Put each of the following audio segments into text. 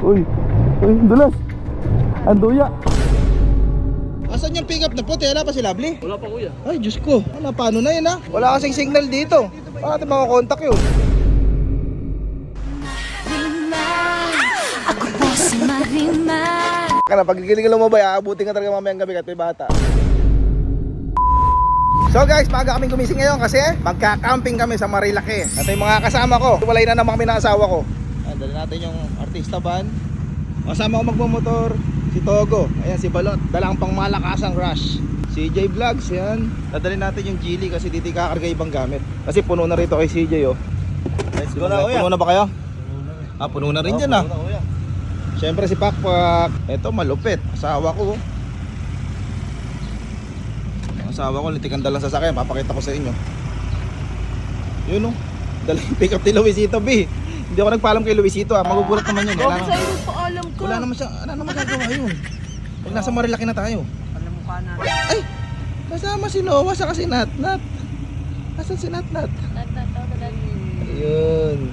Uy, dulas. Anduya. Asan yung pick up na puti? Wala pa si Lovely? Wala pa kuya. Ay, Diyos ko. Wala, paano na yun ha? Wala kasing signal dito. Paano natin makakontak yun? Ako po si Marimar. Kana, pag gigiling mo ba, aabutin ka talaga mamayang gabi kahit may bata. So guys, maaga kaming gumising ngayon kasi magka-camping kami sa Marilake. Ito yung mga kasama ko. Walay na naman kami ng asawa ko. Dali natin yung artista van. Kasama ko magmamotor, si Togo. Ayan si Balot, dalang pang malakasang rush. CJ Vlogs, yan. Dadalhin natin yung Geely kasi dito kakarga ibang gamit. Kasi puno na rito kay CJ oh. Puno na ba kayo? Puno na rin dyan ah. Siyempre si Pakpak. Ito malupit, asawa ko. Asawa ko, litikan dalang sasakyan, papakita ko sa inyo. Yun o, dalang pick up ni Luisito B. Hindi ako nagpaalam kay Luisito magugulat naman yun. Huwag sa'yo paalam ko. Wala naman siya, ano naman gagawa yun? Pag nasa Marilaki na tayo. Alam mo ka na. Ay, kasama si Noah saka si Natnat. Asan si Natnat? Ayun.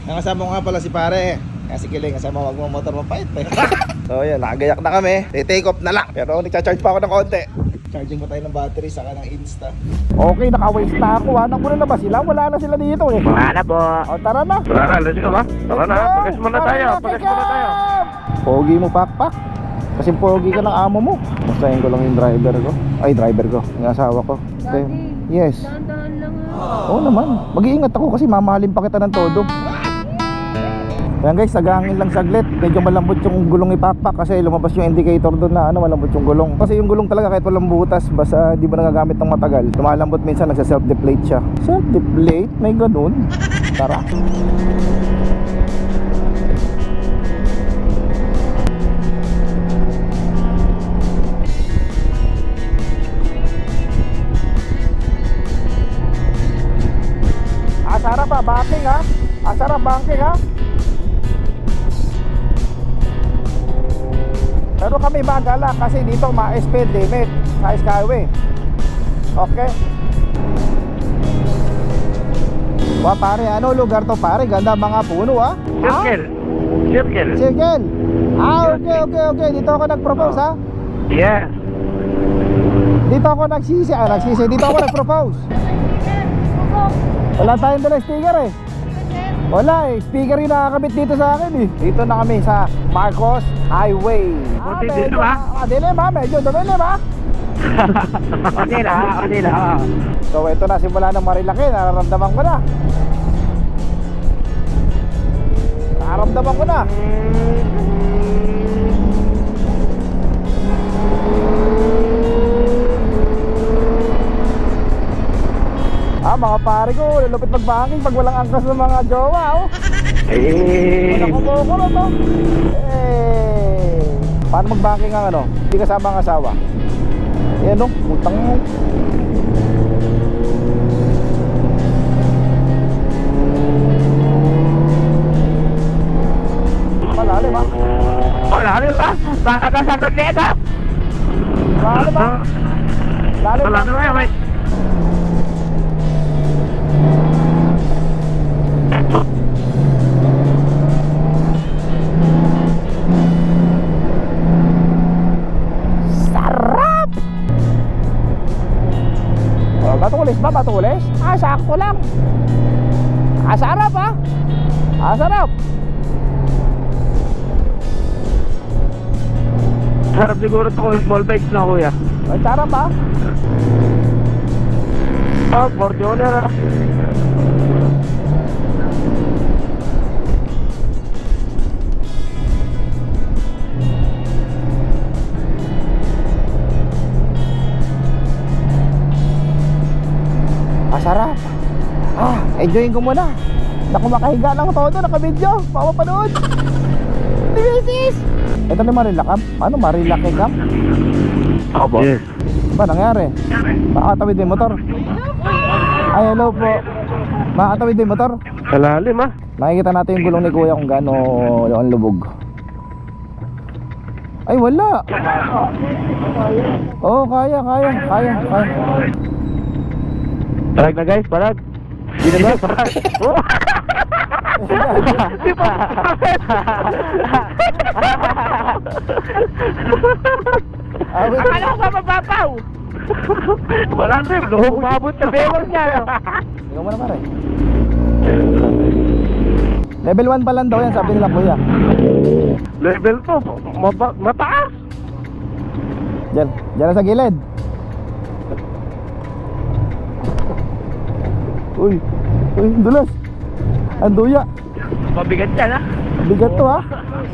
Ang kasama ko nga pala si pare. Kasi kiling, kasama wag mo motor mapait eh. So yan, nakagayak na kami. Take off na lang. Pero nagcha-charge pa ako ng konti. Charging pa tayo ng battery saka ng Insta. Okay, naka-waste na ako. Hanap ko na ba sila? Wala na sila dito eh. Wala na po. O tara na. Tara, let's go ba? Tara na, pagas muna tayo. Pagas muna tayo. Pogi mo Pakpak. Kasi pogi ka ng amo mo. Bastahin ko lang yung driver ko. Ay, driver ko. Yung asawa ko. Okay. Yes. Dahan-dahan lang Oo naman. Mag-iingat ako kasi mamahalin pa kita ng todo. Yan guys, nagahangin lang saglit. Medyo malambot yung gulong ni Pakpak kasi lumabas yung indicator doon na malambot yung gulong. Kasi yung gulong talaga kahit walang butas, basta di mo nagagamit ng matagal, lumalambot minsan, nagsa-self-deflate siya. Self-deflate? May ganun? Tara. Sarap pa, banking ha? Sarap banking ha? Pero kami magala kasi dito ma-speed limit sa Skyway. Okay. Wa pare, ano lugar to pare? Ganda mga puno ha? Circle. Circle. Circle. Okay. Dito ako nag-propose ha? Yeah. Dito ako nagsisi. Dito ako nag-propose. Wala tayong dala sticker eh. Wala eh, speaker yung nakakabit dito sa akin eh. Dito na kami sa Marcos Highway. Dito ba? Dilim ha, medyo dumilim ha. Okay na. So ito na, simula ng Marilaki, nararamdaman ko na. Nararamdaman ko na. Mga pare ko, lulupit mag-banking pag walang angkas ng mga jowa oh. Wala kumukulo to. Paano mag-banking ang ano? Hindi kasama ang asawa. Yan o, utang mo. Malalim ha? Malalim ba? Baka ka sa kuteta. Malalim ha? Malalim ba yan? Sarap! Batulis ba? Batulis? Sakto lang. Sarap ha? Sarap. Sarap siguro ito kung small bikes na kuya. Sarap ha? Fortuner ha. Sarap. Enjoyin ko muna. Naku, makahiga lang todo, naka-video. Mapapanood. Dibesis! Ito na Marilaki. Ano Marilaki Camp? Opo. Yes. Ba nangyari? Makakatawid din motor. Ay, hello po. Makakatawid din motor. Kalalim ha. Makikita natin yung gulong ni kuya kung gaano yung lubog. Ay, wala. Oo, kaya. Parag na guys, parag. Hindi na ba? Parag. Di pa. Awit. Akala ko ba mababaw? Wala sir, lumabot sa bewang niya. Ikaw mo na pare. Level 1 pa lang daw yan, sabi nila kuya. Level 2, mataas. Diyan, diyan na sa gilid. Uy, uy, dulas. Ang duya. Mabigat yan ha. Bigat to ha.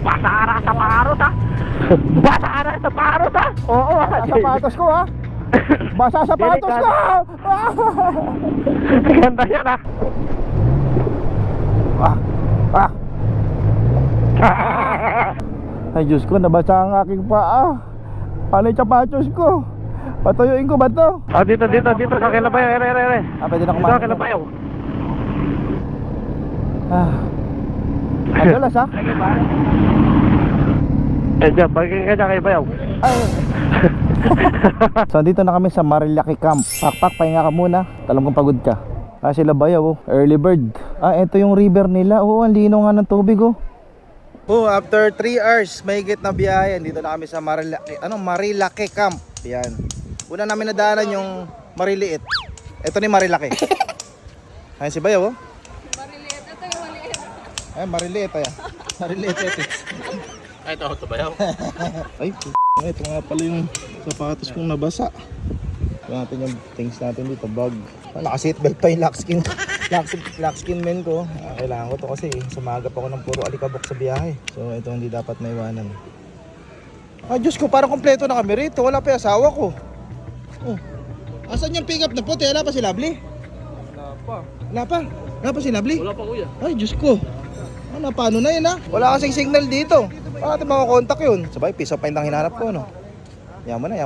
Basara sa parot ha. Basara sa parot ha. Oo ha. Basa sapatos ko ha. Basa sapatos ko. Ganda yan ha. Ah. Ay Diyos ko, nabasa ang aking paa. Paano yung sapatos ko? Patuyuin ko ba to? Dito sa Kilabayaw. Ere. Pwede na Dito kumain. sa Kilabayaw. Ang dulas ha. Diyan, bagay ka dyan kay Bayaw. Ay. So dito na kami sa Marilaki Camp. Pakpak, pahinga ka muna. Talam kong pagod ka. Sila Bayaw oh. Early bird. Ito yung river nila. Oo, ang lino nga ng tubig oh. After 3 hours, mahigit na biyahe. Dito na kami sa Marilaki Camp. Yan. Una namin nadaanan yung Mariliit. Ito ni Marilaki. Ayan si Bayaw oh. Mariliit. Ito yung maliit. Ay, Mariliit ayan. Mariliit ethics. Ay, ito Bayaw. Ay, ito nga pala yung sapatos kong nabasa. Ito natin yung things natin dito, bag. Naka-seatbelt pa yung lock skin men ko. Kailangan ko to kasi sumagap ako ng puro alikabok sa biyahe. So ito hindi dapat maiwanan. Diyos ko, parang kompleto na kami rito. Wala pa yung asawa ko. Oh. Asan yung pick up na puti? Wala pa si Lovely? Wala pa si Lovely? Wala pa kuya. Ay, Diyos ko. Paano na yun ha? Wala kasing signal dito. Paano natin makakontak yun? Sabay, piece of mind ang hinanap ko, no? Yaman na.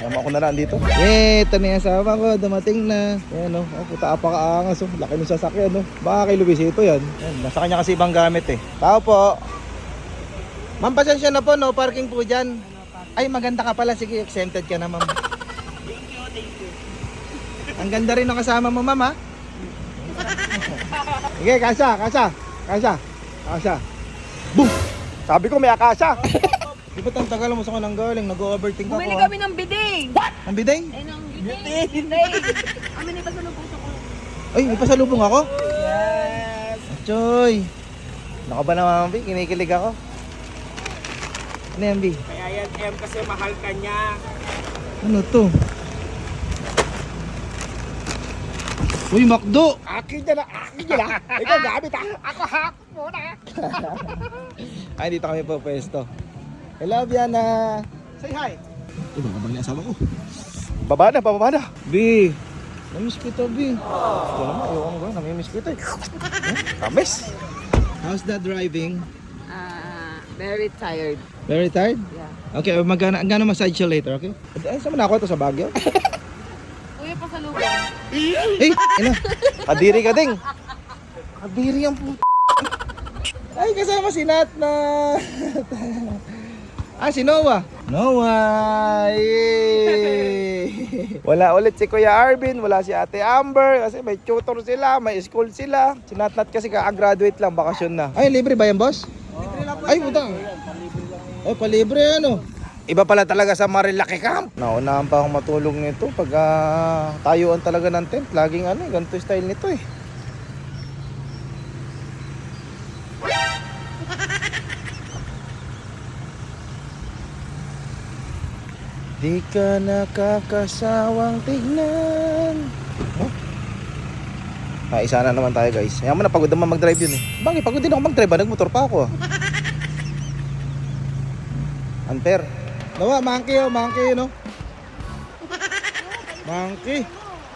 Yaman ako na lang dito. Ito na yung asawa ko, dumating na. Yan, no? Puta, apakaangas, oh. Laki ng sasakyan, no? Baka kay Luisito yan. Nasa kanya kasi ibang gamit, eh. Tao po. Ma'am, pasensya na po, no? Parking po dyan. Ay, maganda ka pala. Sige, exempted ka na, ma'am. Thank you. Ang ganda rin ng kasama mo, ma'am, ha? Sige, kasha. Boom! Sabi ko may akasya. Di ba ang tagal mo sa kanang galing? Nag-overthink ako. Bumili kami ng biding. Ang bideng? Ay, ng biding. Kami na pasalubong sa ko. Ay, may pasalubong ako? Yes! Choy! Naka ba naman, Bi? Kinikilig ako. Ano yan, Bi? Kaya yan, M, kasi mahal ka niya. Ano to? Uy, Makdo! Akin na. Ikaw gamit ha. Ako hak muna. Ay, dito kami po pwesto. Hello, Biana! Say hi. Baka bang asawa ko? Pababa na! Bi! Namiss kita, Bi. Ito naman, ayaw ko. Namimiss kita eh. Tamis! How's that driving? Very tired. Very tired? Yeah. Okay, magkano massage you later, okay? Ay, saan mo na ako ito sa Baguio? Kuya, pasalubong. Eh, ina. Kadiri ka ding. Kadiri ang puto. Ay, kasama si Nat na. Si Noah. Noah! Yay! Wala ulit si Kuya Arvin, wala si Ate Amber kasi may tutor sila, may school sila. Si Nat kasi ka-graduate lang, bakasyon na. Ay, libre ba yan, boss? Libre lang po. Ay, utang. Ay, palibre ano. Iba pala talaga sa Marilaki Camp. Naunahan pa akong matulog nito pag tayuan talaga ng tent. Laging ganito style nito eh. Di ka nakakasawang tignan. Isa na naman tayo guys. Kaya mo na pagod naman mag-drive yun eh. Bakit? Pagod din ako mag-drive. Nagmotor pa ako Unfair. Nawa, monkey no? Monkey.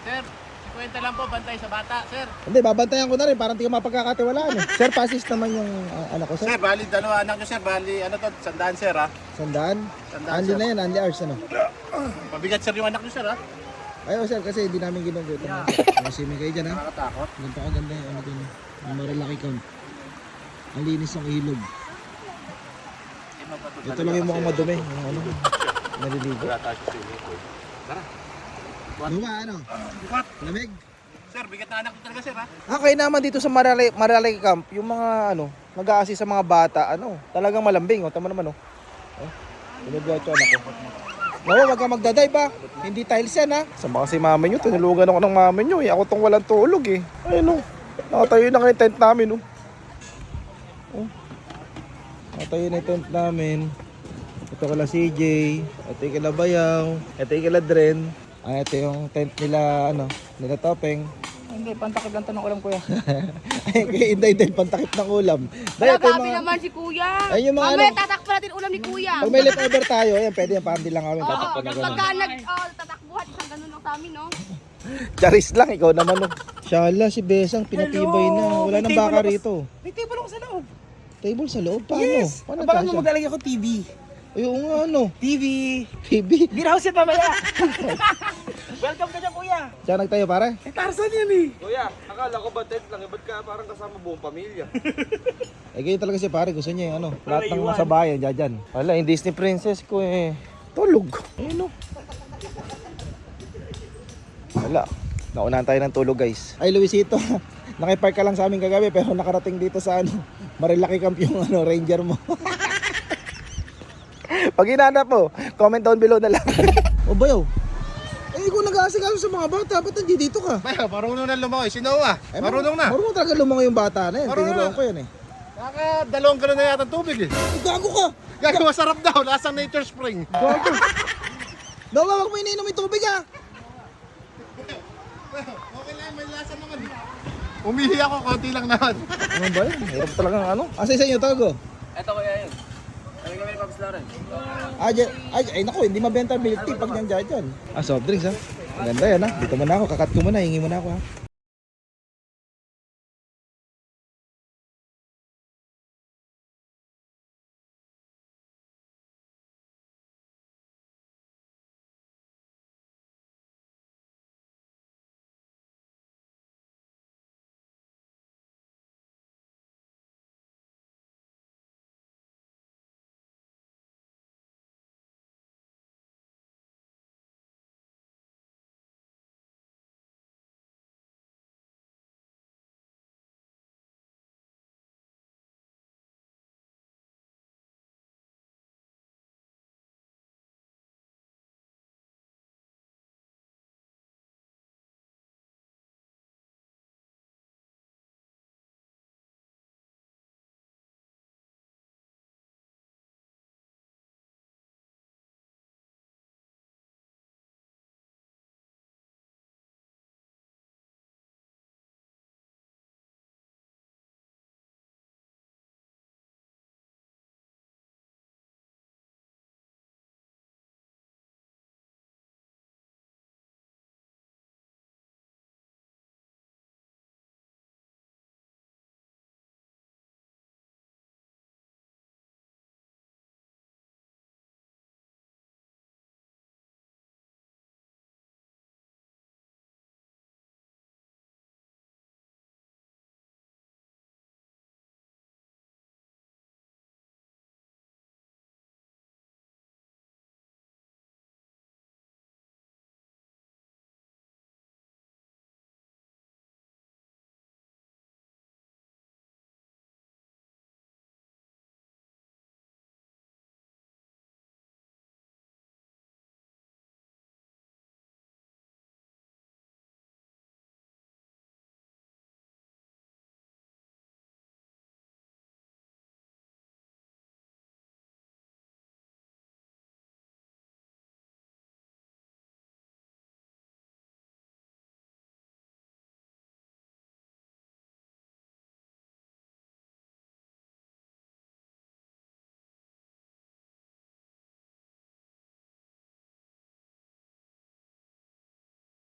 Sir, kwenta lang po, bantay sa bata, sir. Hindi, babantayan ko na rin. Parang di ka mapagkakatiwalaan eh. Sir, pa-assist naman yung anak ko, sir. Sir, bali, dalawa anak nyo, sir. Bali, ano to, 100, sir, ha? Sandaan? Sandaan, Andy sir. na yan, Andy hours, ano? Pabigat, sir, yung anak nyo, sir, ha? Ayaw, sir, kasi hindi namin ginugutom. Masimi kayo dyan, ha? Nakakatakot. Ganito ka ganda yung dun. Yung Marilaki Camp. Ang linis ng ilog. Ito lang yung mukhang madumi. Yung naliligo. Luwa, ano? Lamig? Sir, bigat na anak ko talaga, sir, ha? Kaya naman dito sa Maralay Camp, yung mga nag-a-assist sa mga bata, talagang malambing. Tama naman, Pinagdiretso anak ko. Wag ka magdadive ba? Hindi tiles yan, ha? Sama kasi mami nyo, tinulugan ako ng mami nyo, Ako tong walang tulog, Ayun, nakatayo na yung tent namin, Nakatayo na yung tent namin. Ito kala CJ, ito yung kala Bayaw, ito yung kala Dren. Ito yung tent nila, nila Topeng. Hindi, pantakip lang to ng ulam, kuya. Ay, kaya Inday, pantakip ng ulam. Dahil ito yung Grabe mga... naman si kuya. Ay, yung mga Mamaya tatakpan natin ulam ni kuya. Pag may leftover tayo, pwede yan, parang di lang kami Oo, tatakpan na gano'n. pagka tatakbuhan, isang ganun lang sa amin, no? Charis lang, ikaw naman, Shala, si Besang, pinatibay na. Wala nang baka rito. May table ako sa loob. Table sa loob? Paano? Yes! Paano Baka kasya? maglalagay ako TV. Ay, oo nga, TV. Baby. Beer house yan mamaya. Welcome ka dyan, kuya. Siya nagtayo, pare? Tarzan yan eh. Kuya, akala ko ba tent lang? Ba't ka parang kasama buong pamilya? Ganyan talaga si pare. Gusto niya yung lahat ng nasa bayan, dyan. Wala, yung Disney princess ko tulog. Ayun, Wala. Naunahan tayo ng tulog, guys. Ay, Luisito. Nakipark ka lang sa amin kagabi pero nakarating dito sa Marilaki Camp yung ranger mo. Pag hinanap mo, comment down below na lang. O bayaw. Ikaw nag-aasikaso sa mga bata, ba't nandiyo dito ka? Bayaw, marunong na lumangoy. Si Noah, marunong na. Marunong talaga lumangoy yung bata na yan. Marunong Tinuruan na. ko yan Nakadalawang galon na yata tubig Gago ka! Gago, masarap daw. Lasang nature spring. Gago! Dawa, wag mo iniinom yung tubig Okay lang, may lasa naman. Umihi ako, konti lang naman. Ano ba yun? Hirap talagang Asa sa inyo, Togo? Ito kuya yun. Kami kami ni Pops Lauren. Ay, naku, hindi mabenta milk tea pag niyang dyan. Soft drinks Maganda yan Dito muna ako, kakat ko muna, hingi muna ako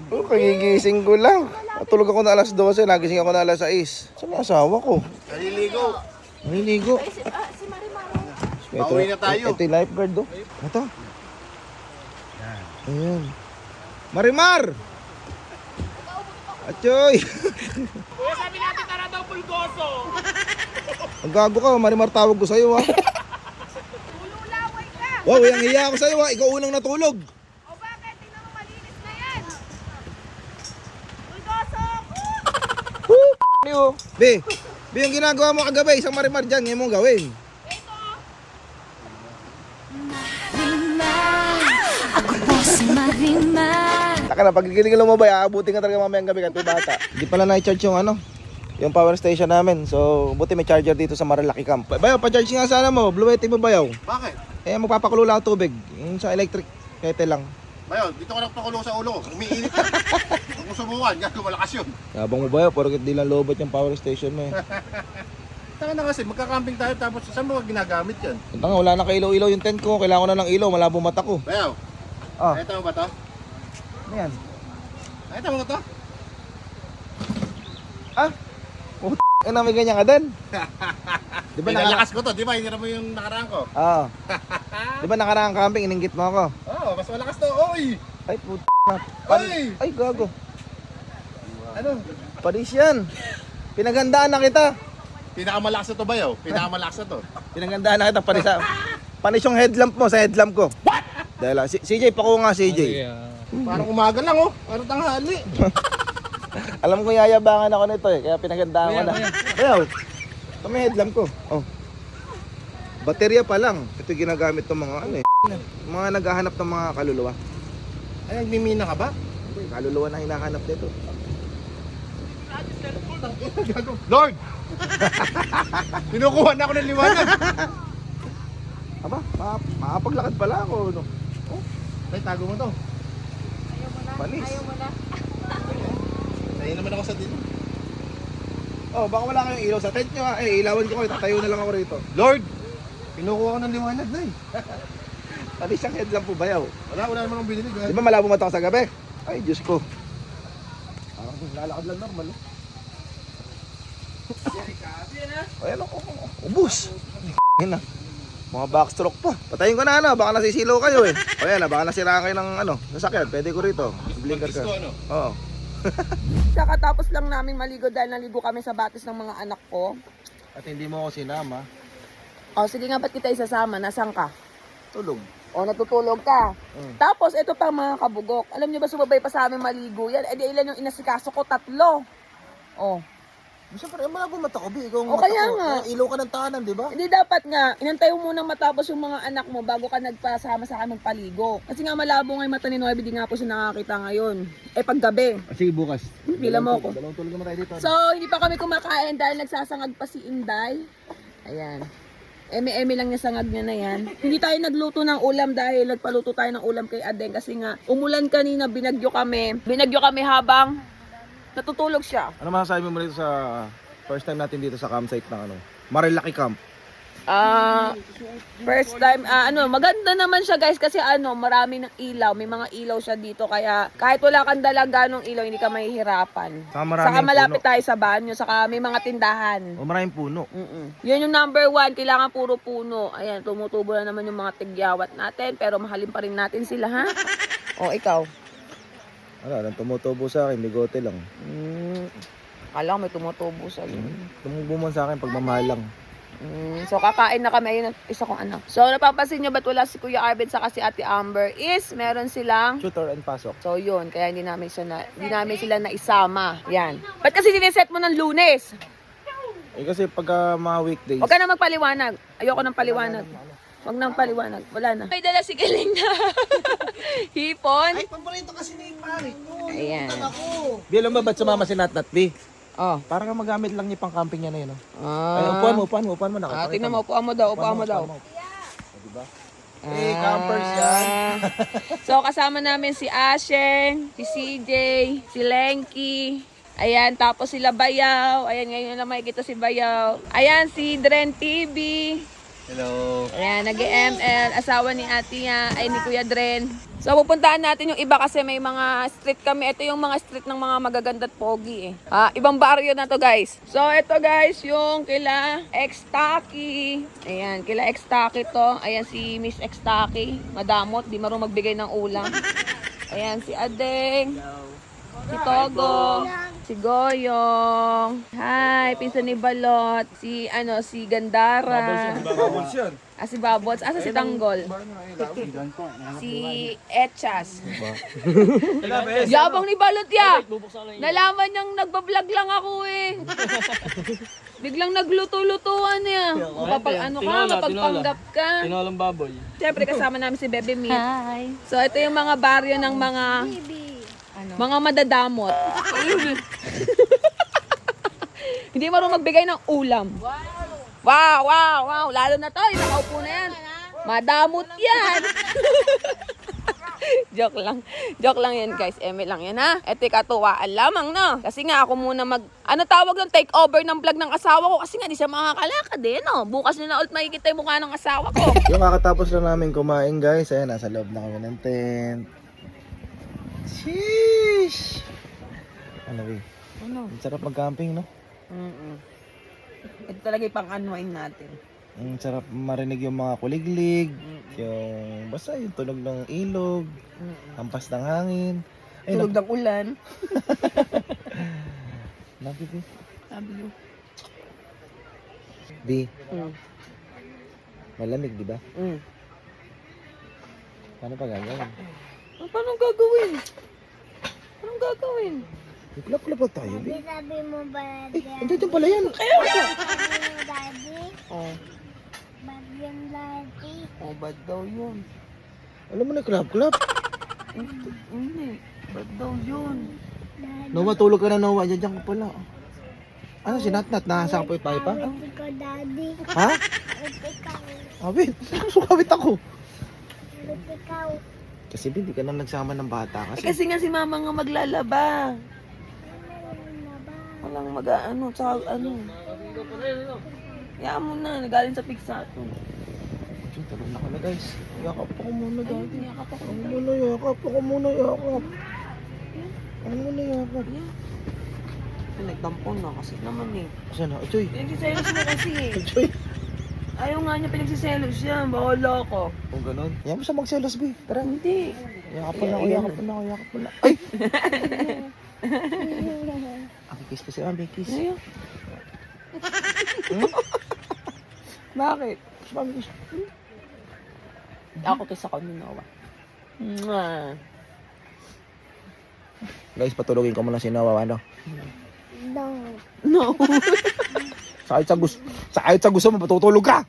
Kagigising ko lang. Tulog ako na alas 12, nagising ako na alas 6. Saan ang asawa ko? Naliligo. Naliligo. Si Marimar. Pauwi na tayo. Ito yung lifeguard Ito. Ayan. Marimar! Achoy! Kuya, sabi natin tara daw pulgoso. Ang gago ka, Marimar tawag ko sa'yo Ululaway ka. Wow, yung hiya ako sa'yo ikaw unang natulog. O bakit? Tingnan mo malinis na yan. Pulgoso ko. Be, yung ginagawa mo kagabi, isang marimar dyan, ngayon mong gawin. Taka na, pag ginigilaw mo ba, aabutin ka talaga mamayang gabi ka, bata. Hindi pala na-charge yung ano, yung power station namin. So, buti may charger dito sa Marilaki Camp. Bayaw, pa-charge nga sana mo, bluetti mo bayaw. Bakit? Eh, magpapakulo lang ang tubig. Yung sa electric kettle lang. Bayo, dito ko nagpakulo sa ulo ko. Umiinit ka. Kung subukan, gago malakas yun. Habang mo bayaw, porket di lang lobot yung power station mo eh. Taka na kasi, magka-camping tayo tapos saan mo ginagamit yan? Ito nga, wala na kailaw-ilaw yung tent ko. Kailangan ko na ng ilaw, malabo mata ko. Bayo, Ah, nakita mo ba to? ano yan? Nakita mo ba to? Ah? Eh na may ganyan ka din? Di ba Pinalakas ko to, di ba? Hindi mo yung nakaraan ko. Oo. Di ba nakaraang camping, ininggit mo ako? Oo, mas malakas to. Oy! Ay, Oy! Ay, gago. Ano? Paris yan. Pinagandaan na kita. Pinakamalakas na to Bayo. Pinakamalakas na to. Pinagandaan na kita, Paris. Panis yung headlamp mo sa headlamp ko. What? Dahil CJ, pako nga CJ. Parang umaga lang oh. Parang tanghali. Alam ko yayabangan ako nito eh, kaya pinagandaan ko na. Ayaw. Ito may headlamp ko. Oh. Baterya pa lang. Ito yung ginagamit ng mga ano eh. Mga naghahanap ng mga kaluluwa. Ay, nagmimina ka ba? Hindi, kaluluwa na hinahanap dito. Lord! Kinukuha na ako ng liwanag. Aba, makapaglakad pala ako. No? Ay, tago mo to. Panis. Nahin naman ako sa dito. Oh, baka wala kayong ilaw sa tent nyo ha. Eh, ilawan ko kayo. Tatayo na lang ako rito. Lord! Kinukuha ko ng liwanag na eh. Panis ang headlamp po bayaw. Wala naman akong binili. Di ba malabo mata ko sa gabi? Ay, Diyos ko. Parang lalakad lang normal. Ayan ako. Ubus. Yan na. Mga backstroke pa. Patayin ko na ano. Baka nasisilaw kayo eh. O yan na. Baka nasiraan kayo ng ano. Sasakyan. Pwede ko rito. Blinker ka. Ano? Oo. Kakatapos lang namin maligo dahil naligo kami sa batis ng mga anak ko. At hindi mo ako sinama. O sige nga, ba't kita isasama? Nasaan ka? Tulog. O natutulog ka. Mm. Tapos ito pa mga kabugok. Alam niyo ba sumabay pa sa amin maligo yan? E di ilan yung inasikaso ko? 3. O. Siyempre, malabo mata ko. Ikaw ang O, mata kaya ko. nga. Ilaw ka ng tahanan, di ba? Hindi dapat nga, inantay mo munang matapos yung mga anak mo bago ka nagpasama sa akin magpaligo. Kasi nga malabo nga yung mata ni Noebe, di nga po siya nakakita ngayon. Eh paggabi, Sige, bukas. pila mo ako. Dalawang tulog naman tayo dito. So, hindi pa kami kumakain dahil nagsasangag pa si Inday. Ayan. Eme-eme lang niya sangag niya na yan. Hindi tayo nagluto ng ulam dahil nagpaluto tayo ng ulam kay Aden kasi nga umulan kanina, binagyo kami. Binagyo kami habang natutulog siya. Ano masasabi mo rito sa first time natin dito sa campsite ng ano? Marilaki Camp. First time, maganda naman siya guys kasi marami ng ilaw, may mga ilaw siya dito kaya kahit wala kang dala ganong ilaw, hindi ka mahihirapan. Saka maraming Saka malapit puno. tayo sa banyo, saka may mga tindahan. O maraming puno. Yun yung number 1, kailangan puro puno. Ayan, tumutubo na naman yung mga tigyawat natin, pero mahalin pa rin natin sila, ha? O, ikaw? Ano, tumutubo sa akin, bigote lang. Akala ko may tumutubo sa Tumubo mo sa akin pagmamahal lang. So kakain na kami, ayun ang isa kong anak. So napapansin nyo ba't wala si Kuya Arvin sa si Ate Amber is meron silang Tutor and pasok. so yun, kaya hindi namin sila naisama. Yan. Ba't kasi diniset mo ng Lunes? Eh kasi pagka mga weekdays. Huwag ka na magpaliwanag. Ayoko ng paliwanag. Huwag nang paliwanag. Wala na. May dala si Galing na hipon. Ay, paborito kasi ni pare ko. Ayan. Bi, alam ba ba't sumama si Natnat, Bi? Oh. Para nga magamit lang niya pang camping niya na yun. Ay, Ah. upuan mo. Tingnan mo, upuan mo daw. Diba? Eh, campers yan. So, kasama namin si Asheng, si CJ, si Lenky. Ayan, tapos sila Bayaw. Ayan, ngayon na makikita si Bayaw. Ayan, si Dren TV. Hello. Ayan, nag-ML. Asawa ni ate niya, ay ni Kuya Dren. So, pupuntahan natin yung iba kasi may mga street kami. Ito yung mga street ng mga magaganda at pogi eh. Ibang barrio na to guys. So, ito guys, yung kila X-Taki. Ayan, kila X-Taki to. Ayan si Miss X-Taki. Madamot, di marunong magbigay ng ulam. Ayan si Adeng. Si Togo. Si Goyong. Hi, pinsan ni Balot. Si Gandara. Si Babots. Asa si Tanggol? Si Etchas. Yabang ni Balot ya. Nalaman niyang nagbablog lang ako eh. Biglang nagluto-lutuan niya. Mapagpanggap ka. Tinolang baboy. Siyempre kasama namin si Bebe Meat. Hi. So ito yung mga baryo ng mga madadamot. Hindi marunong magbigay ng ulam. Wow. Lalo na to, yung nakaupo na yan. Madamot yan. Joke lang yan guys. Eme lang yan ha. Ito katuwaan lamang no. Kasi nga ako muna tawag ng take over ng vlog ng asawa ko. Kasi nga di siya makakalakad eh no. Bukas na ulit makikita yung mukha ng asawa ko. Yung kakatapos lang namin kumain guys, ayan, nasa loob na kami ng tent. Sheesh! Ano eh? Ano? Ang sarap mag-camping, no? Ito talaga yung pang-unwind natin. Ang sarap marinig yung mga kuliglig, yung basta yung tunog ng ilog, hampas ng hangin. Ay, Tulog ng ulan. Nakit eh. Sabi mo. Di, malamig, di ba? Paano pa gagawin? Paano gagawin? Anong gagawin? Iklap-klap lang tayo, Bi. Sabi mo ba, Andyan pala yan. Daddy? Oh, Bad yung Daddy. bad daw yun. Alam mo na, klap-klap. Hindi, bad daw yun. Noah, tulog ka na, Noah. Diyan ka pala. Ano, si Natnat? Nahasa ka po pa? Awit ikaw, Daddy. Ha? Awit ikaw. Awit. Sukawit ako. Awit ikaw. Kasi hindi ka na nagsama ng bata. Kasi nga si mama nga maglalaba. Walang mag-ano, tsaka ano. Kaya mo na, nagaling sa Pixato. Talon na ka na guys. Yakap ako muna dati. Yakap ako. Ako muna yakap. Ako muna yakap. Ako muna yakap. Nagtampon na kasi naman eh. Saan na? Achoy. Pinagsiselos mo kasi eh. Achoy. Ayaw nga niya pinagsiselos siya. Bahala ko. Kung ganun. Yan mo siya magselos, Bi. Tara. Hindi. Yakapan na ako. Yakapan na ako. Yakapan na. Ay! Kiss kasi. Kiss. Ayaw. Bakit? Kiss. Ako kiss ako ni Noah. Guys, patulogin ko muna si Noah. Ano? No. No. Sa kahit sa gusto mo, patutulog ka!